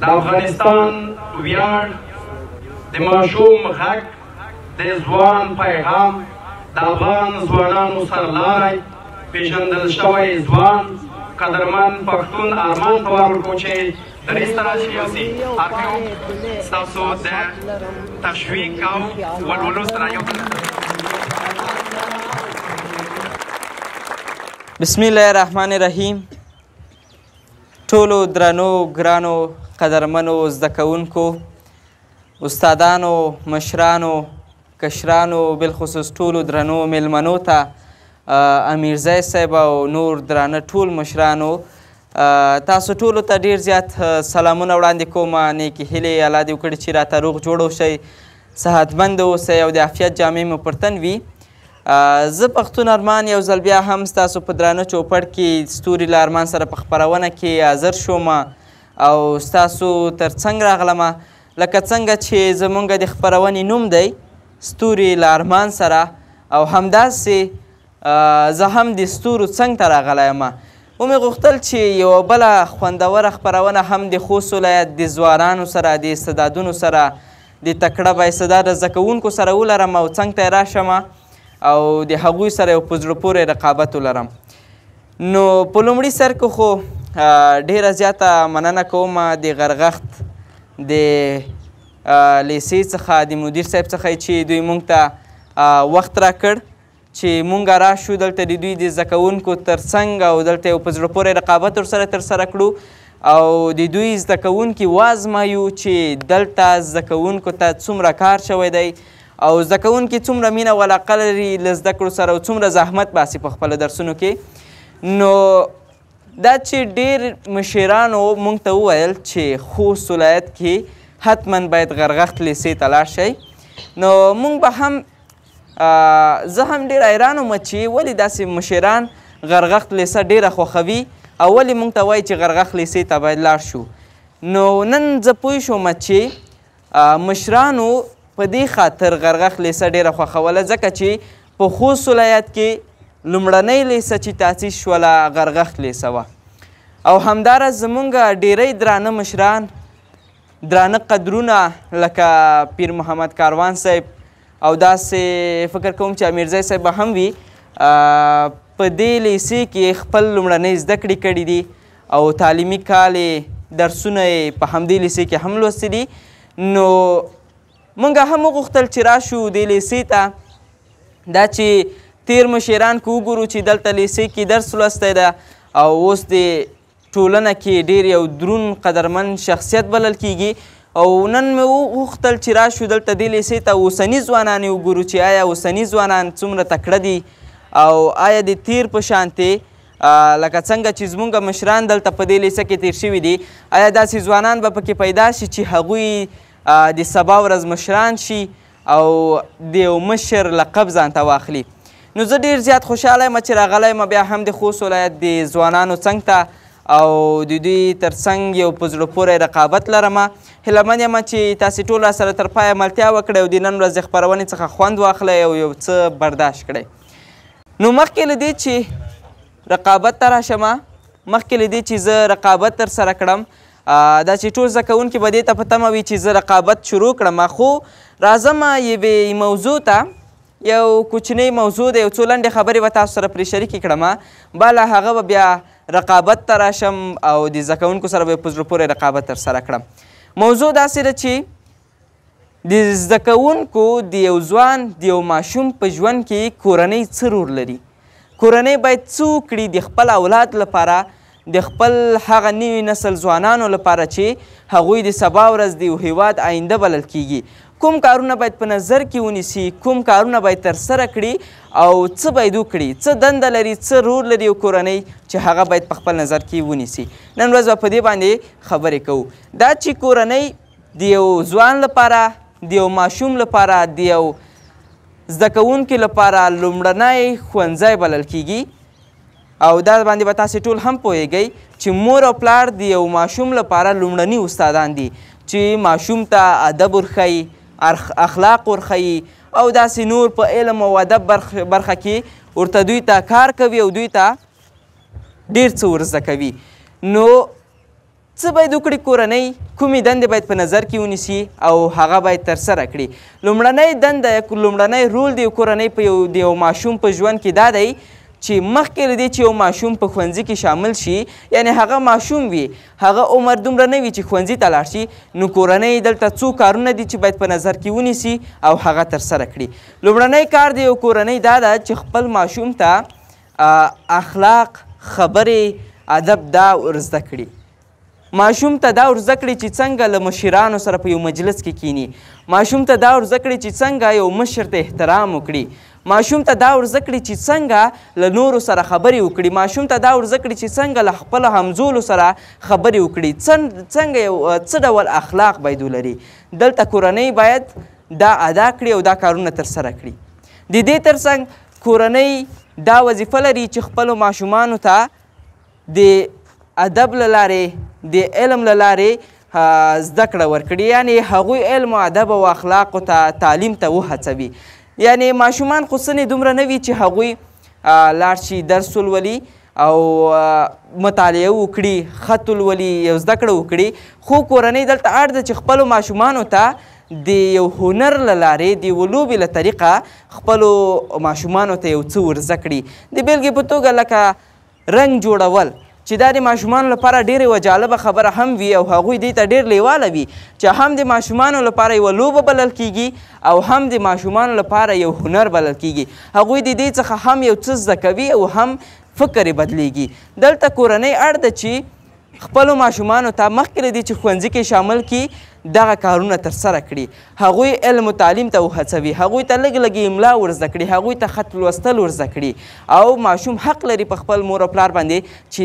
د افغانستان ویاړ د ماشوم غږ د ځوان پیغام د افغان ځوانانو سرلاری پیژندل شوی ځوان قدرمن پښتون ارمان ته ورکړو چې درې سره سیاسي حاکم ستاسو د تشویق او ولولو سره یو بسم الله الرحمن الرحیم. ټولو درنو ګرانو قدرمنو زده کوونکو استادانو مشرانو کشرانو بالخصوص ټولو درنو میلمنو ته امیرزی صاحب او نور درانه ټول مشرانو تاسو ټولو ته ډیر زیات سلامونه وړاندې کوم. نیکې هیلې الله دې وکړي چې راته روغ جوړ اوسئ، صحتمند اوسئ او د عافیت جامې مو پر تن وي. زه پښتون ارمان یو ځل بیا هم ستاسو په درانه چوپړ کې ستوري له ارمان سره په خپرونه کې حاضر شوم او ستاسو تر څنګ راغلم. لکه څنګه چې زمونږ د خپرونې نوم دی ستوري له ارمان سره، او همداسې زه هم د ستورو څنګ ته راغلی یم. ومې غوښتل چې یوه بله خوندوره خپرونه هم د خوست ولایت د ځوانانو سره د استعدادونو سره د تکړه با استعداده زده کوونکو سره ولرم او څنګ ته یې راشم او د هغوی سره یو په زړه پورې رقابت ولرم. نو په لومړي سر کې خو ډیره زیاته مننه کوم د غرغښت د لیسې څخه د مدیر صاحب څخه چې دوی موږ ته وخت راکړ چې موږ راشو دلته د دوی د زده کوونکو تر څنګ او دلته یو په زړه پورې رقابت ورسره ترسره کړو او د دوی زده کوونکي وازمایو چې دلته زده کوونکو ته څومره کار شوی دی او زده کوونکي څومره مینه او علاقه لري له زده کړو سره او څومره زحمت باسي په خپلو درسونو کې. نو دا چې ډېر مشرانو موږ ته وویل چې خوست ولایت کې حتما باید غرغښت لیسې ته لاړ شئ. نو موږ به هم زه هم ډېر حیران وم چې ولې داسې مشران غرغښت لیسه ډېره خوښوي او ولې موږ ته وایي چې غرغښت لیسې ته باید لاړ شو. نو نن زه پوه شوم چې مشرانو په دې خاطر غرغښت لیسه ډېره خوښوله ځکه چې په خوست ولایت کې لومړنۍ لیسه چې تاسیس شوله غرغښت لیسه وه او همداراز زمونږ ډېری درانه مشران درانه قدرونه لکه پیر محمد کاروان صاحب او داسې فکر کوم چې امیرزی صاحب به هم وي په دې لیسې کې خپل لومړنۍ زده کړې کړي دي او تعلیمي کال درسونه یې په همدې لیسې کې هم لوستي دي. نو موږ هم وغوښتل چې راشو دې لیسې ته دا چې تیر مشران که وګورو چې دلته لیسې کې درس لوستی ده او اوس د ټولنه کې ډېر یو دروند قدرمن شخصیت بلل کیږي او نن مې وغوښتل چې راشو دلته دې لیسې ته اوسني ځوانان یې وګورو چې آیا اوسني ځوانان څومره تکړه دي او آیا د تیر په شانتې لکه څنګه چې زموږ مشران دلته په دې لیسه کې تیر شوي دي آیا داسې ځوانان به پکې پیدا شي چې هغوی د سبا ورځ مشران شي او د یو مشر لقب ځان ته واخلي. نو زه ډېر زیات خوشحاله یم چې راغلی یم بیا هم د خوست ولایت د ځوانانو څنګ ته او د دوی تر څنګ یو په زړه پورې رقابت لرم. هیله مند یم چې تاسې ټول راسره تر پایه ملتیا وکړئ او د نن ورځې خپرونې څخه خوند واخلئ او یو څه برداشت کړئ. نو مخکې له دې چې رقابت ته راشم، مخکې له دې چې زه رقابت ترسره کړم دا چې ټول زده کوونکي به دې ته په تمه وي چې زه رقابت شروع کړم، خو راځم یوې موضوع ته. یو کوچنۍ موضوع ده، یو څو لنډې خبرې به تاسو سره پرې شریکې کړم، بالا هغه به بیا رقابت ته راشم او د زده کوونکو سره به په زړه پورې رقابت ترسره کړم. موضوع داسې ده چې د زده کوونکو د یو ځوان د یو ماشوم په ژوند کې کورنۍ څه رول لري. کورنۍ باید څه وکړي د خپل اولاد لپاره، د خپل هغه نوي نسل ځوانانو لپاره چې هغوی د سبا ورځ د یو هیواد آینده بلل کیږي. کوم کارونه باید په نظر کې ونیسي، کوم کارونه باید ترسره کړي او څه باید وکړي، څه دنده لري، څه رول لري یو کورنۍ چې هغه باید په خپل نظر کې ونیسي. نن ورځ به په دې باندې خبرې کوو. دا چې کورنۍ د یو ځوان لپاره، د یو ماشوم لپاره، د یو زده کوونکي لپاره لومړنی ښوونځی بلل کیږي او دا باندې به تاسې ټول هم پوهیږئ چې مور او پلار د یو ماشوم لپاره لومړني استادان دي چې ماشوم ته ادب ورښیي، اخلاق ورښیي او داسې نور په علم او ادب برخه کې ورته دوی ته کار کوي او دوی ته ډېر څه ورزده کوي. نو څه باید وکړي کورنۍ کومې دندې باید په نظر کې ونیسي او هغه باید ترسره کړي. لومړنۍ دنده لومړنی رول د یو کورنۍ په د یو ماشوم په ژوند کې دا دی چې مخکې له دې چې یو ماشوم په ښوونځي کې شامل شي، یعنې هغه ماشوم وي، هغه عمر دومره نه وي چې ښوونځي ته لاړ شي، نو کورنۍ دلته څو کارونه دي چې باید په نظر کې ونیسي او هغه ترسره کړي. لومړنی کار د یو کورنۍ دا ده چې خپل ماشوم ته اخلاق، خبرې، ادب دا ورزده کړي. ماشوم ته دا ورزده کړي چې څنګه له مشرانو سره په یو مجلس کې کینی. ماشوم ته دا ورزده کړي چې څنګه یو مشر ته احترام وکړي. ماشوم ته دا ورزده کړي چې څنګه له نورو سره خبرې وکړي. ماشوم ته دا ورزده کړي چې څنګه له خپلو همزولو سره خبرې وکړي. څنګه یو څه ډول اخلاق باید ولري. دلته کورنۍ باید دا ادا کړي او دا کارونه ترسره کړي. د دې ترڅنګ کورنۍ دا وظیفه لري چې خپلو ماشومانو ته د ادب له لارې، د علم له لارې زده کړه ورکړي، یعنې هغوی علم و ادب او اخلاقو ته تعلیم ته وهڅوي. یعنې ماشومان خو څه دومره نه وي چې هغوی لاړ شي درس ولولي او مطالعه وکړي، خط ولولي، یو زده کړه وکړي، خو کورنۍ دلته اړ ده چې خپلو ماشومانو ته د یو هنر له لارې، د یوه لوبې له طریقه خپلو ماشومانو ته یو څه ورزده کړي. د بېلګې په توګه لکه رنګ جوړول، چې دا د ماشومانو لپاره ډېرې یوه جالبه خبره هم وي او هغوی دې ته ډېر لیواله وي چې هم د ماشومانو لپاره یوه لوبه بلل کیږي او هم د ماشومانو لپاره یو هنر بلل کیږي. هغوی د دې څخه هم یو څه زده کوي او هم فکر یې بدلیږي. دلته کورنۍ اړ ده چې خپلو ماشومانو ته مخکې له دې چې ښوونځي کې شامل کړي دغه کارونه ترسره کړي. هغوی علم و تعلیم ته وهڅوي، هغوی ته لږ لږ املا ورزده کړي، هغوی ته خط لوستل ورزده کړي او ماشوم حق لري په خپل مور او پلار باندې چې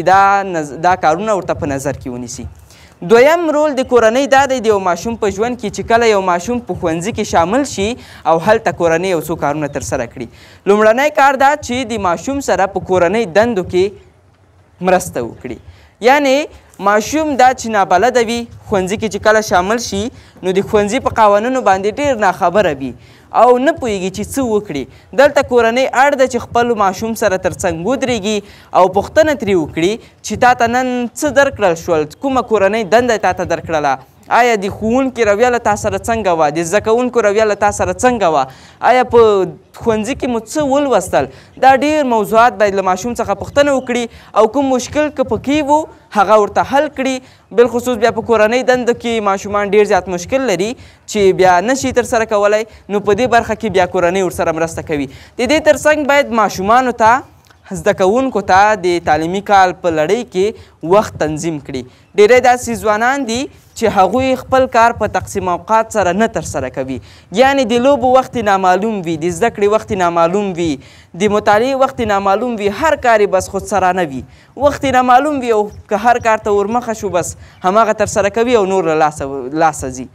دا کارونه ورته په نظر کې ونیسي. دویم رول د کورنۍ دا دی د یو ماشوم په ژوند کې چې کله یو ماشوم په ښوونځي کې شامل شي او هلته کورنۍ یو څو کارونه ترسره کړي. لومړنی کار دا چې د ماشوم سره په کورنۍ دندو کې مرسته وکړي. یعنې ماشوم دا چې نابلده وي، ښوونځي کې چې کله شامل شي نو د ښوونځي په قوانینو باندې ډېر ناخبره وي او نه پوهېږي چې څه وکړي. دلته کورنۍ اړ ده چې خپل ماشوم سره ترڅنګ ودرېږي او پوښتنه ترې وکړي چې تا ته نن څه درکړل شول، کومه کورنۍ دنده تا ته درکړله، آیا د ښوونکي رویه له تا سره څنګه وه، د زده کوونکو رویه له تا سره څنګه وه، آیا په ښوونځي کې مو څه ولوستل. دا ډېر موضوعات باید له ماشوم څخه پوښتنه وکړي او کوم مشکل که پکې و هغه ورته حل کړي. بالخصوص بیا په کورنۍ دندو کې ماشومان ډېر زیات مشکل لري چې بیا نشي ترسره کولی، نو په دې برخه کې بیا کورنۍ ورسره مرسته کوي. د دې ترڅنګ باید ماشومانو ته، زده کوونکو ته د تعلیمي کال په لړۍ کې وخت تنظیم کړي. ډېری داسې ځوانان دي چې هغوی خپل کار په تقسیم اوقات سره نه ترسره کوي، یعنې د لوبو وخت نامعلوم وي، د زده کړې وخت نامعلوم وي، د مطالعې وخت نامعلوم وي، هر کار یې بس خودسرانه وي، وخت نامعلوم وي او که هر کار ته ورمخه شو بس هماغه ترسره کوي او نور له لاسه ځي.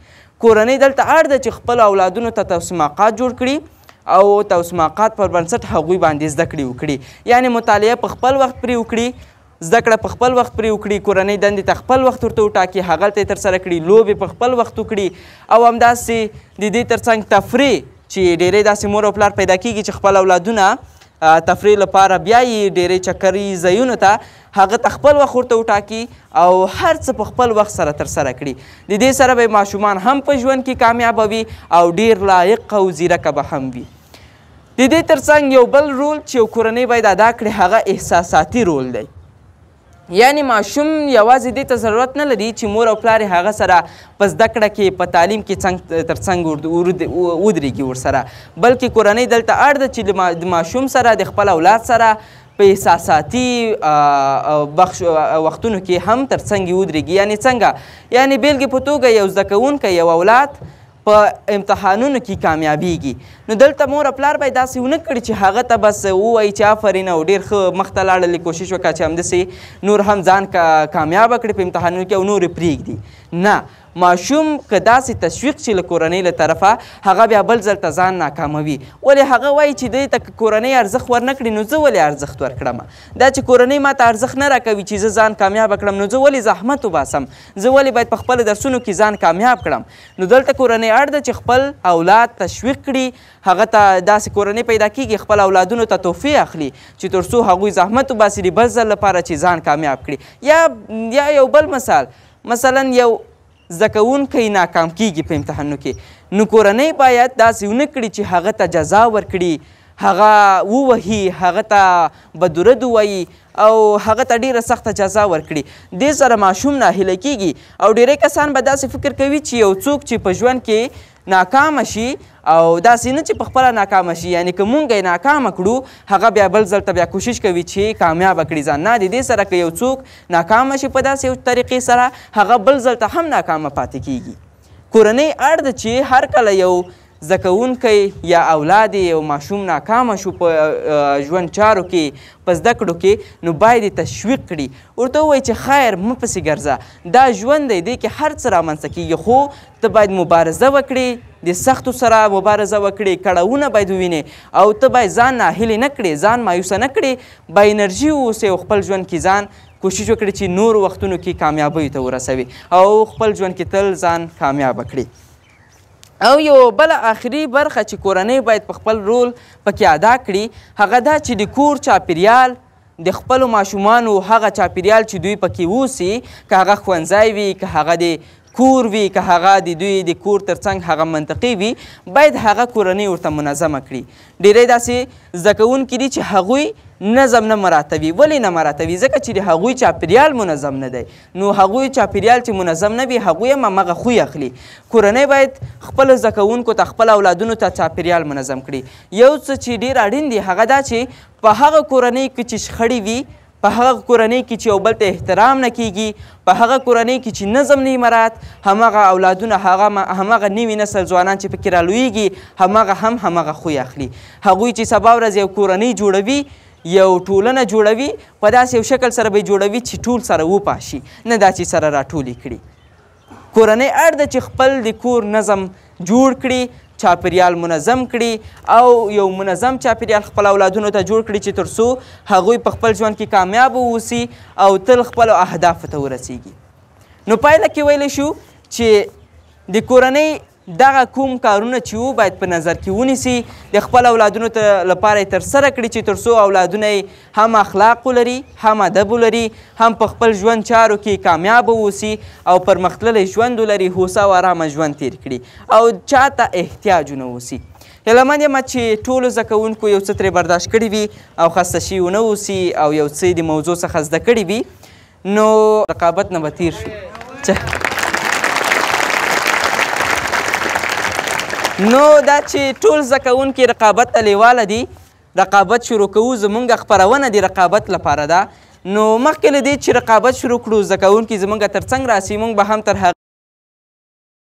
کورنۍ دلته اړ ده چې خپلو اولادونو ته توسماقات جوړ کړي او توسماقات پر بنسټ هغوی باندې زده کړې وکړي. یعنې مطالعه په خپل وخت پرې وکړي، زده کړه په خپل وخت پرې وکړي، کورنۍ دندې ته خپل وخت ورته وټاکي، هغلته یې ترسره کړي، لوبې په خپل وخت وکړي او همداسې د دې ترڅنګ تفریح چې ډېری داسې مور او پلار پیدا کېږي چې خپل اولادونه تفریح لپاره بیایي ډېری چکري ځایونو ته، هغه ته خپل وخت ورته وټاکي او هر څه په خپل وخت سره ترسره کړي. د دې سره به ماشومان هم په ژوند کې کامیابه وي او ډېر لایق او زیرکه به هم وي. د دې ترڅنګ یو بل رول چې یو کورنۍ باید ادا کړي هغه احساساتي رول دی. یعنې ماشوم یوازې دې ته ضرورت نه لري چې مور او پلار یې هغه سره په زده کړه کې، په تعلیم کې ترڅنګ ودرېږي ورسره، بلکې کورنۍ دلته اړ ده چې د ماشوم سره، د خپل اولاد سره په احساساتي وختونو کې هم ترڅنګ یې ودرېږي. یعنې څنګه؟ یعنې بېلګې په توګه یو زده کوونکی، یو اولاد په امتحانونو کې کامیابیږي، نو دلته مور او پلار باید داسې ونه کړي چې هغه ته بس ووایي چې آفرین او ډېر ښه مخته لاړلې، کوشش وکړه چې همداسې نور هم ځان کامیابه کړي په امتحانونو کې او نور یې پرېږدي. نه، ماشوم که داسې تشویق شي له کورنۍ له طرفه، هغه بیا بل ځل ته ځان ناکاموي. ولې هغه وایي چې دې ته که کورنۍ ارزښت ورنه کړي نو زه ولې ارزښت ورکړم؟ دا چې کورنۍ ما ته ارزښت نه راکوي چې زه ځان کامیابه کړم، نو زه ولې زحمت وباسم؟ زه ولې باید په خپلو درسونو کې ځان کامیاب کړم؟ نو دلته کورنۍ اړ ده چې خپل اولاد تشویق کړي، هغه ته داسې کورنۍ پیدا کېږي خپل اولادونو ته تحفې اخلي چې تر څو هغوی زحمت وباسي د بل ځل لپاره چې ځان کامیاب کړي. یا یو بل مثال، مثلا یو زده کوونکی ناکام کیږي په امتحانونو کې، نو کورنۍ باید داسې ونه کړي چې هغه ته جزا ورکړي، هغه ووهي، هغه ته بدرد ووایي او هغه ته ډیره سخته جزا ورکړي. دې سره ماشوم ناهیله کیږي او ډیری کسان به داسې فکر کوي چې یو څوک چې په ژوند کې ناکامه شي او داسې نه چې په خپله ناکامه شي، یعنې که مونږ یې ناکامه کړو هغه بیا بل ځل ته بیا کوشش کوي چې کامیابه کړي ځان. نه، د دې سره که یو څوک ناکامه شي په داسې یو طریقې سره هغه بل ځل ته هم ناکامه پاتې کیږي. کورنۍ اړ ده چې هر کله یو زده کوونکی یا اولاد یو ماشوم ناکامه شو په ژوند چارو کې، په زده کړو کې، نو باید یې تشویق کړي، ورته ووایي چې خیر مه پسې ګرځه، دا ژوند دی، دې کې هر څه رامنځته کېږي، خو ته باید مبارزه وکړې، د سختو سره مبارزه وکړې، کړاوونه باید ووینې او ته باید ځان ناهیلې نه کړې، ځان مایوسه نه کړې، با انرژي واوسې او خپل ژوند کې ځان کوشش وکړي چې نورو وختونو کې کامیابیو ته ورسوي او خپل ژوند کې تل ځان کامیابه کړي. او یو بله آخري برخه چې کورنۍ باید په خپل رول پکې ادا کړي هغه دا چې د کور چاپیریال د خپلو ماشومانو هغه چاپیریال چې دوی پکې اوسي، که هغه ښوونځی وي، که هغه د کور وي، که هغه د دوی د کور ترڅنګ هغه منطقې وي، باید هغه کورنۍ ورته منظمه کړي. ډیری داسې زده کوونکي دي چې هغوی نظم نه مراعتوي. ولې نه مراعتوي؟ ځکه چې د هغوی چاپیریال منظم نه دی، نو هغوی چاپیریال چې منظم نه وي هغوی هم همغه خوی اخلي. کورنۍ باید خپلو زده کوونکو ته، خپل اولادونو ته چاپیریال منظم کړي. یو څه چې ډېر اړین دی هغه دا چې په هغه کورنۍ کې چې شخړې وي، په هغه کورنۍ کې چې یو بل ته احترام نه کیږي، په هغه کورنۍ کې چې نظم نه مراعت، همغه اولادونه، همغه نوي نسل ځوانان چې پکې رالویږي همغه خوی اخلي. هغوی چې سبا ورځ یو کورنۍ جوړوي، یو ټولنه جوړوي، په داسې یو شکل سره به یې جوړوي چې ټول سره وپاشي، نه دا چې سره راټولې کړي. کورنۍ اړ ده چې خپل د کور نظم جوړ کړي، چاپیریال منظم کړي او یو منظم چاپیریال خپل اولادونو ته جوړ کړي چې تر څو هغوی په خپل ژوند کې کامیاب واوسي او تل خپلو اهدافو ته ورسیږي. نو پایله کې ویلی شو چې د کورنۍ دغه کوم کارونه چې وو باید په نظر کې ونیسي، د خپل اولادونو ته لپاره یې ترسره کړي چې تر څو اولادونه یې هم اخلاق ولري، هم ادب ولري، هم په خپل ژوند چارو کې کامیاب واوسي او پرمختللی ژوند ولري، هوسا او ارامه ژوند تیر کړي او چاته احتیاج ونه اوسي. هیله یم چې ټولو زده کوونکو یو څه ترې برداشت کړي وي او خسته شوي ونه اوسي او یو څه د موضوع څخه زده کړي وي. نو رقابت نه به تیر شو. نو دا چې ټول زده کوونکي رقابت ته لیواله دي، رقابت شروع کوو، زمونږ خپرونه د رقابت لپاره ده. نو مخکې له دې چې رقابت شروع کړو، زده کوونکي زمونږ تر څنګ راسي، موږ به هم تر هغه